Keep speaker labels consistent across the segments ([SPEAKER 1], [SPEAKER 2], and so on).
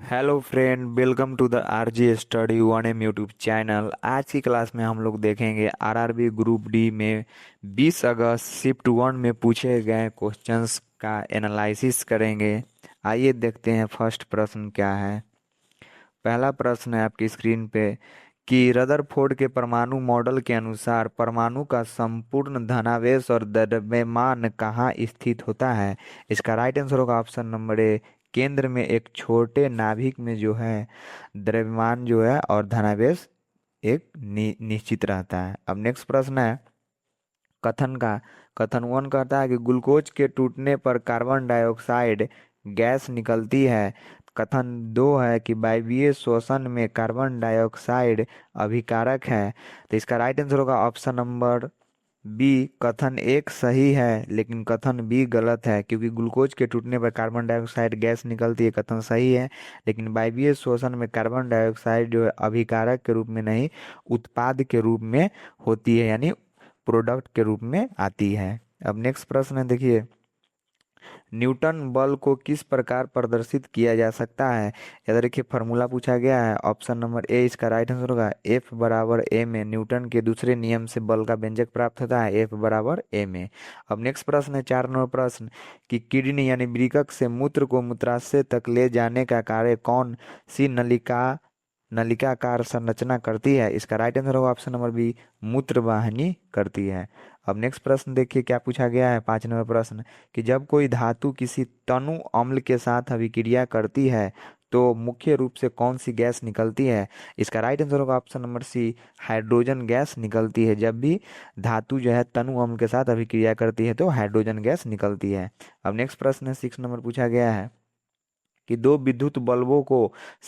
[SPEAKER 1] Hello friend, welcome to the RG study one M YouTube channel. आज की class में हम लोग देखेंगे आरआरबी ग्रुप डी में 20 अगस्त शिफ्ट वन में पूछे गए क्वेश्चंस का एनालिसिस करेंगे। आइए देखते हैं फर्स्ट प्रश्न क्या है। पहला प्रश्न है आपकी स्क्रीन पे कि रदरफोर्ड के परमाणु मॉडल के अनुसार परमाणु का संपूर्ण धनावेश और द्रव्यमान कहाँ स्थित होता है। इसका राइट आंसर होगा ऑप्शन नंबर ए, केंद्र में एक छोटे नाभिक में जो है द्रव्यमान जो है और धनावेश एक निश्चित रहता है। अब नेक्स्ट प्रश्न है कथन का। कथन वन कहता है कि ग्लूकोज के टूटने पर कार्बन डाइऑक्साइड गैस निकलती है। कथन दो है कि वायवीय श्वसन में कार्बन डाइऑक्साइड अभिकारक है। तो इसका राइट आंसर होगा ऑप्शन नंबर बी। कथन एक सही है लेकिन कथन बी गलत है, क्योंकि ग्लूकोज के टूटने पर कार्बन डाइऑक्साइड गैस निकलती है, कथन सही है। लेकिन वायवीय श्वसन में कार्बन डाइऑक्साइड जो है अभिकारक के रूप में नहीं, उत्पाद के रूप में होती है, यानी प्रोडक्ट के रूप में आती है। अब नेक्स्ट प्रश्न है, देखिए न्यूटन बल को किस प्रकार प्रदर्शित किया जा सकता है। याद रखिए फॉर्मूला पूछा गया है, ऑप्शन नंबर ए इसका राइट आंसर होगा। एफ बराबर ए में न्यूटन के दूसरे नियम से बल का व्यंजक प्राप्त होता है, एफ बराबर ए में। अब नेक्स्ट प्रश्न है 4 नंबर प्रश्न कि किडनी यानी वृक्क से मूत्र को मूत्राशय तक ले जाने का कार्य कौन सी नलिकाकार संरचना करती है। इसका राइट आंसर होगा ऑप्शन नंबर बी, मूत्र वाहिनी करती है। अब नेक्स्ट प्रश्न देखिए क्या पूछा गया है 5 नंबर प्रश्न कि जब कोई धातु किसी तनु अम्ल के साथ अभिक्रिया करती है तो मुख्य रूप से कौन सी गैस निकलती है। इसका राइट आंसर होगा option number C, hydrogen gas निकलती है। जब भी धातु जो है तनु अम्ल के साथ अभिक्रिया करती है तो हाइड्रोजन गैस निकलती है। अब नेक्स्ट प्रश्न है 6 नंबर पूछा गया है कि दो विद्युत बल्बों को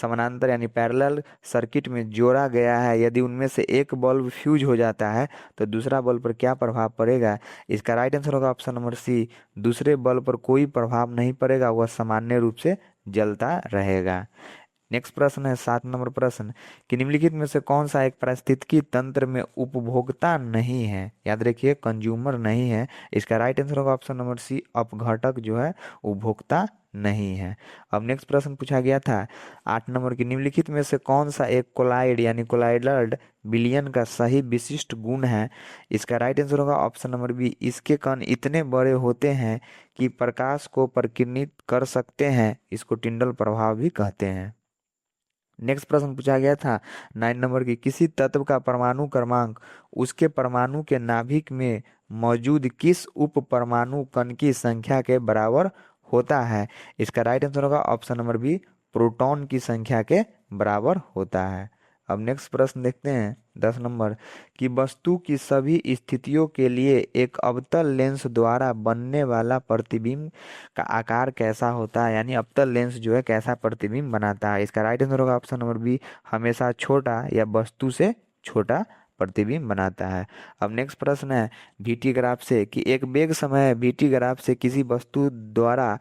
[SPEAKER 1] समानांतर यानी पैरेलल सर्किट में जोड़ा गया है, यदि उनमें से एक बल्ब फ्यूज हो जाता है तो दूसरा बल्ब पर क्या प्रभाव पड़ेगा। इसका राइट आंसर होगा ऑप्शन नंबर सी, दूसरे बल्ब पर कोई प्रभाव नहीं पड़ेगा, वह सामान्य रूप से जलता रहेगा। नेक्स्ट प्रश्न है 7 नंबर प्रश्न कि निम्नलिखित में से कौन सा एक पारिस्थितिकी तंत्र में उपभोक्ता नहीं है। याद रखिए कंज्यूमर नहीं है। इसका राइट आंसर होगा ऑप्शन नंबर सी, अपघटक जो है उपभोक्ता नहीं है। अब नेक्स्ट प्रश्न पूछा गया था 8 नंबर की निम्नलिखित में से कौन सा एक कोलाइड यानी कोलाइडल विलयन का सही विशिष्ट गुण है। इसका राइट आंसर होगा ऑप्शन नंबर बी, इसके कण इतने बड़े होते हैं कि प्रकाश को परिकीर्णित कर सकते हैं, इसको टिंडल प्रभाव भी कहते हैं। नेक्स्ट प्रश्न पूछा गया था 9 नंबर की किसी तत्व का परमाणु क्रमांक उसके परमाणु के नाभिक में मौजूद किस उप परमाणु कण की संख्या के बराबर होता है। इसका राइट आंसर होगा ऑप्शन नंबर बी, प्रोटॉन की संख्या के बराबर होता है। अब नेक्स्ट प्रश्न देखते हैं 10 नंबर कि वस्तु की सभी स्थितियों के लिए एक अवतल लेंस द्वारा बनने वाला प्रतिबिंब का आकार कैसा होता है, यानी अवतल लेंस जो है कैसा प्रतिबिंब बनाता है। इसका राइट आंसर होगा ऑप्शन नंबर बी, हमेशा छोटा या वस्तु से छोटा प्रतिबिंब बनाता है। अब नेक्स्ट प्रश्न है VT ग्राफ से कि एक वेग समय VT ग्राफ से किसी वस्तु द्वारा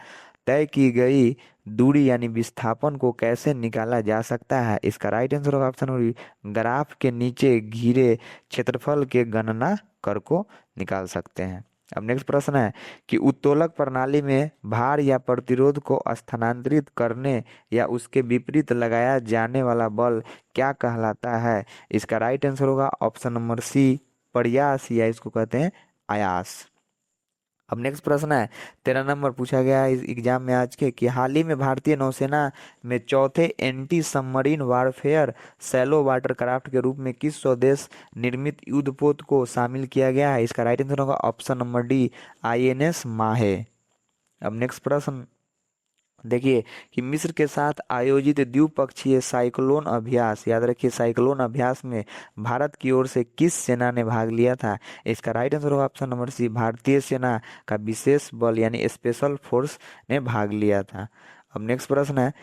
[SPEAKER 1] तय की गई दूरी यानी विस्थापन को कैसे निकाला जा सकता है। इसका राइट आंसर होगा ऑप्शन नंबर बी, ग्राफ के नीचे घिरे क्षेत्रफल के गणना कर को निकाल सकते हैं। अब नेक्स्ट प्रश्न है कि उत्तोलक प्रणाली में भार या प्रतिरोध को स्थानांतरित करने या उसके विपरीत लगाया जाने वाला बल क्या कहलाता है। इसका राइट आंसर होगा ऑप्शन नंबर सी, प्रयास या इसको कहते हैं आयास। अब नेक्स्ट प्रश्न है 13 नंबर पूछा गया है इस एग्जाम में आज के कि हाल ही में भारतीय नौसेना में चौथे anti submarine warfare shallow water craft के रूप में किस स्वदेश निर्मित युद्धपोत को शामिल किया गया है। इसका राइट आंसर होगा ऑप्शन नंबर डी, INS माहे। अब नेक्स्ट प्रश्न देखिए कि मिस्र के साथ आयोजित द्विपक्षीय साइक्लोन अभ्यास, याद रखिए साइक्लोन अभ्यास में भारत की ओर से किस सेना ने भाग लिया था। इसका राइट आंसर होगा ऑप्शन नंबर सी, भारतीय सेना का विशेष बल यानी स्पेशल फोर्स ने भाग लिया था। अब नेक्स्ट प्रश्न है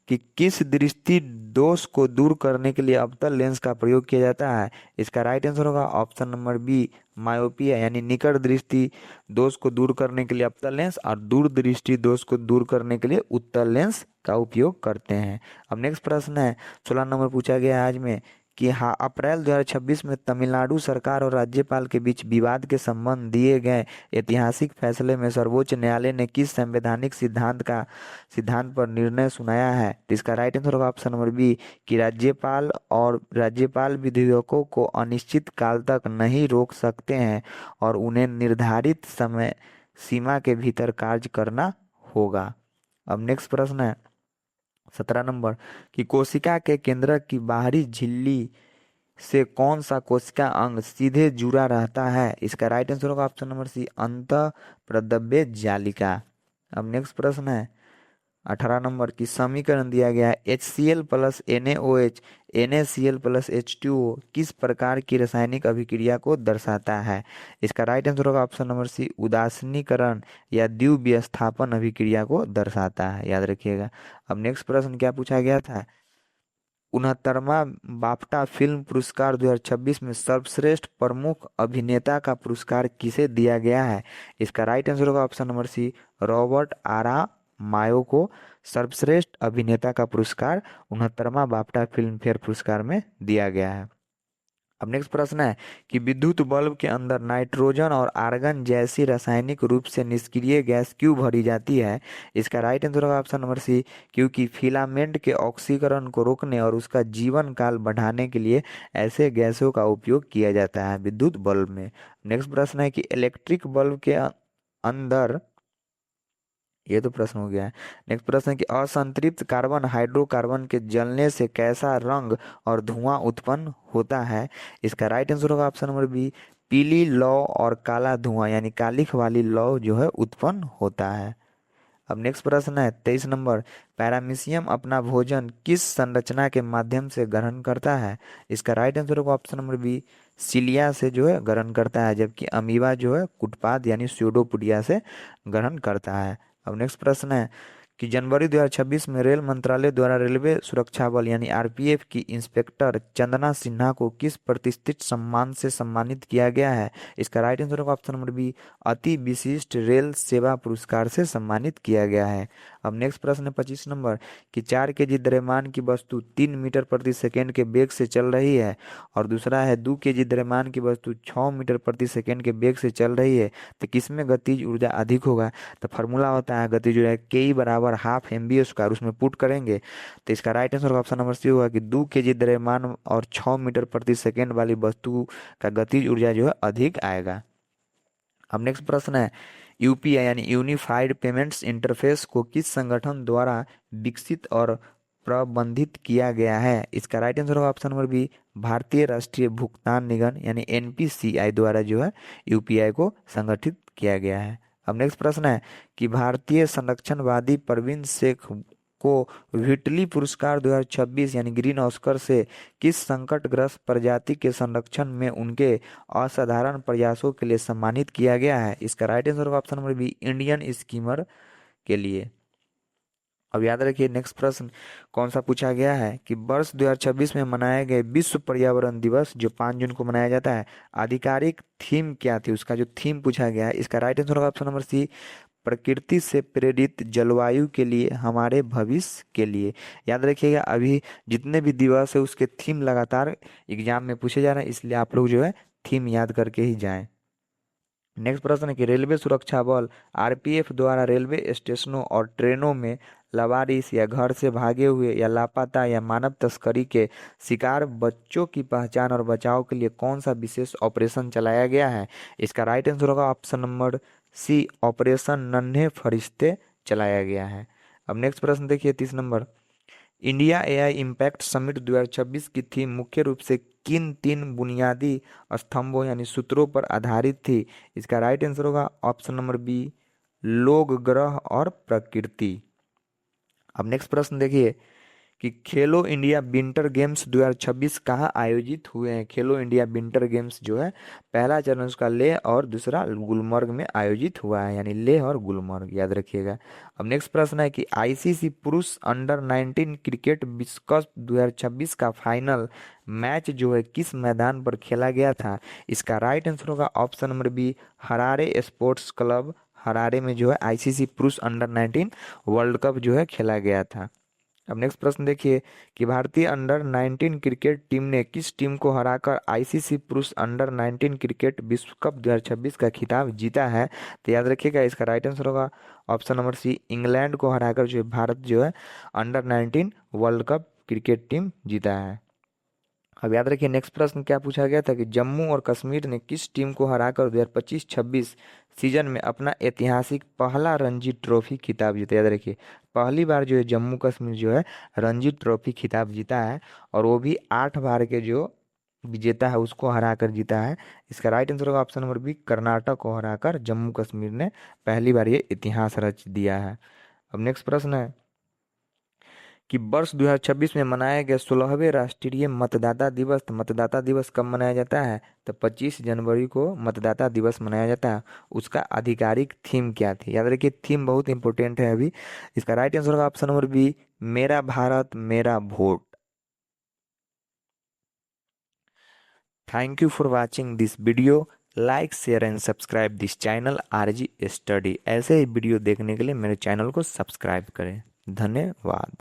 [SPEAKER 1] कि किस दृष्टि दोष को दूर करने के लिए अवतल लेंस का प्रयोग किया जाता है। इसका राइट आंसर होगा ऑप्शन नंबर बी, मायोपिया यानी निकट दृष्टि दोष को दूर करने के लिए अवतल लेंस और दूर दृष्टि दोष को दूर करने के लिए उत्तल लेंस का उपयोग करते हैं। अब नेक्स्ट प्रश्न है 16 नंबर पूछा गया है आज में कि हाँ, अप्रैल 2026 में तमिलनाडु सरकार और राज्यपाल के बीच विवाद के संबंध दिए गए ऐतिहासिक फैसले में सर्वोच्च न्यायालय ने किस संवैधानिक सिद्धांत पर निर्णय सुनाया है? तो इसका राइट आंसर होगा ऑप्शन नंबर बी कि राज्यपाल विधेयकों को अनिश्चित काल तक नहीं रोक सकते हैं और उन्हें निर्धारित समय सीमा के भीतर कार्य करना होगा। अब नेक्स्ट प्रश्न है 17 नंबर कि कोशिका के केंद्र की बाहरी झिल्ली से कौन सा कोशिका अंग सीधे जुड़ा रहता है? इसका राइट आंसर होगा ऑप्शन नंबर सी अंतःप्रद्रव्य जालिका। अब नेक्स्ट प्रश्न है 18 नंबर की समीकरण दिया गया है HCl plus NaOH NaCl plus H2O किस प्रकार की रासायनिक अभिक्रिया को दर्शाता है? इसका राइट आंसर होगा ऑप्शन नंबर सी उदासीनीकरण या द्विविस्थापन अभिक्रिया को दर्शाता है, याद रखिएगा। अब नेक्स्ट प्रश्न क्या पूछा गया था? 69वां बाफ्टा फिल्म पुरस्कार 2026 में सर्वश्रेष्ठ प्रमुख अभिनेता का पुरस्कार किसे दिया गया है? इसका राइट आंसर होगा ऑप्शन नंबर सी रॉबर्ट आरा मायो को सर्वश्रेष्ठ अभिनेता का पुरस्कार 69वां बाफ्टा फिल्म फेयर पुरस्कार में दिया गया है। अब नेक्स्ट प्रश्न है कि विद्युत बल्ब के अंदर नाइट्रोजन और आर्गन जैसी रासायनिक रूप से निष्क्रिय गैस क्यों भरी जाती है? इसका राइट आंसर होगा ऑप्शन नंबर सी क्योंकि फिलामेंट के ऑक्सीकरण को रोकने और उसका जीवन काल बढ़ाने के लिए ऐसे गैसों का उपयोग किया जाता है विद्युत बल्ब में। नेक्स्ट प्रश्न है कि इलेक्ट्रिक बल्ब के अंदर, ये तो प्रश्न हो गया है। नेक्स्ट प्रश्न है कि असंतृप्त कार्बन हाइड्रोकार्बन के जलने से कैसा रंग और धुआं उत्पन्न होता है? इसका राइट आंसर होगा ऑप्शन नंबर बी पीली लौ और काला धुआं यानी कालिख वाली लौ जो है उत्पन्न होता है। अब नेक्स्ट प्रश्न है 23 नंबर पैरामीशियम अपना भोजन किस संरचना के माध्यम से ग्रहण करता है? इसका राइट आंसर होगा ऑप्शन नंबर बी सिलिया से जो है ग्रहण करता है, जबकि अमीबा जो है कुटपाद यानी स्यूडोपोडिया से ग्रहण करता है। अब नेक्स्ट प्रश्न है कि जनवरी 2026 में रेल मंत्रालय द्वारा रेलवे सुरक्षा बल यानी आरपीएफ की इंस्पेक्टर चंदना सिन्हा को किस प्रतिष्ठित सम्मान से सम्मानित किया गया है? इसका राइट आंसर होगा ऑप्शन नंबर बी अति विशिष्ट रेल सेवा पुरस्कार से सम्मानित किया गया है। अब नेक्स्ट प्रश्न है 25 नंबर कि 4 केजी द्रव्यमान की वस्तु 3 मीटर प्रति सेकेंड के वेग से चल रही है और दूसरा है 2 केजी द्रव्यमान की वस्तु 6 मीटर प्रति सेकेंड के वेग से चल रही है, तो किसमें गतिज ऊर्जा अधिक होगा? तो फार्मूला होता है गतिज ऊर्जा के बराबर हाफ mv², उसमें पुट करेंगे तो इसका right answer option number C होगा कि 2 केजी द्रव्यमान और 6 मीटर प्रति सेकेंड वाली वस्तु का गतिज ऊर्जा जो है अधिक आएगा। अब नेक्स्ट प्रश्न है यूपीआई यानी यूनिफाइड पेमेंट्स इंटरफेस को किस संगठन द्वारा विकसित और प्रबंधित किया गया है? इसका राइट आंसर होगा ऑप्शन नंबर बी भारतीय राष्ट्रीय भुगतान निगम यानी एनपीसीआई द्वारा जो है यूपीआई को संगठित किया गया है। अब नेक्स्ट प्रश्न है कि भारतीय संरक्षणवादी परवीन शेख को व्हिटली पुरस्कार 2026 यानी ग्रीन ऑस्कर से किस संकटग्रस्त प्रजाति के संरक्षण में उनके असाधारण प्रयासों के लिए सम्मानित किया गया है? इसका राइट आंसर होगा option number B Indian skimmer के लिए। अब याद रखिए नेक्स्ट प्रश्न कौन सा पूछा गया है कि वर्ष 2026 में मनाए गए विश्व पर्यावरण दिवस जो 5 जून को मनाया जाता है आधिकारिक थीम क्या थी? उसका जो थीम पूछा गया है इसका राइट आंसर होगा ऑप्शन नंबर सी प्रकृति से प्रेरित जलवायु के लिए हमारे भविष्य के लिए। याद रखिएगा अभी जितने भी दिवस है उसके थीम लगातार एग्जाम में पूछे जा रहे हैं, इसलिए आप लोग जो है थीम याद करके ही जाएं। नेक्स्ट प्रश्न है कि रेलवे सुरक्षा बल आरपीएफ द्वारा रेलवे स्टेशनों और ट्रेनों में लावारिस या घर से भागे हुए या लापता या मानव तस्करी के शिकार बच्चों की पहचान और बचाव के लिए कौन सा विशेष ऑपरेशन चलाया गया है? इसका राइट आंसर होगा ऑप्शन नंबर सी ऑपरेशन नन्हे फरिश्ते चलाया गया है। अब नेक्स्ट प्रश्न देखिए 30 number India AI impact summit 2026 की थीम मुख्य रूप से किन 3 बुनियादी स्तंभों यानी सूत्रों पर आधारित थी? इसका राइट आंसर होगा ऑप्शन नंबर बी लोग, ग्रह और प्रकृति। अब नेक्स्ट प्रश्न देखिए कि खेलो इंडिया विंटर गेम्स 2026 कहाँ आयोजित हुए हैं? खेलो इंडिया विंटर गेम्स जो है पहला चरण उसका लेह और दूसरा गुलमर्ग में आयोजित हुआ है, यानी लेह और गुलमर्ग, याद रखिएगा। अब नेक्स्ट प्रश्न है कि आईसीसी पुरुष अंडर 19 क्रिकेट विश्व कप 2026 का फाइनल मैच जो है किस मैदान पर खेला गया था? इसका राइट आंसर होगा option number B Harare sports club Harare में जो है आईसीसी पुरुष अंडर 19 वर्ल्ड कप जो है खेला गया था। अब नेक्स्ट प्रश्न देखिए कि भारतीय अंडर 19 क्रिकेट टीम ने किस टीम को हराकर आईसीसी पुरुष अंडर 19 क्रिकेट विश्व कप 2026 का खिताब जीता है। तो याद रखिएगा इसका राइट आंसर होगा ऑप्शन नंबर सी, इंग्लैंड को हराकर जो है भारत जो है under 19 world cup cricket team जीता है। अब याद रखिए नेक्स्ट प्रश्न क्या पूछा गया था कि जम्मू और कश्मीर ने किस टीम को हराकर 2025-26 सीजन में अपना ऐतिहासिक पहला रणजी ट्रॉफी खिताब जीता। याद रखिए पहली बार जो है जम्मू कश्मीर जो है रणजी ट्रॉफी खिताब जीता है और वो भी 8 बार के जो विजेता है उसको हरा कर जीता है। इसका राइट आंसर होगा ऑप्शन नंबर बी, कर्नाटक को हराकर जम्मू कश्मीर ने पहली बार ये इतिहास रच दिया है। अब नेक्स्ट प्रश्न है कि वर्ष 2026 में मनाया गया 16वें राष्ट्रीय मतदाता दिवस, तो मतदाता दिवस कब मनाया जाता है? तो 25 जनवरी को मतदाता दिवस मनाया जाता है। उसका आधिकारिक थीम क्या थी? याद रखिए थीम बहुत इंपॉर्टेंट है अभी। इसका राइट आंसर होगा ऑप्शन नंबर बी, मेरा भारत मेरा vote. Thank you for watching this video. Like share and subscribe this channel RG study. ऐसे ही वीडियो देखने के लिए मेरे चैनल को सब्सक्राइब करें। धन्यवाद।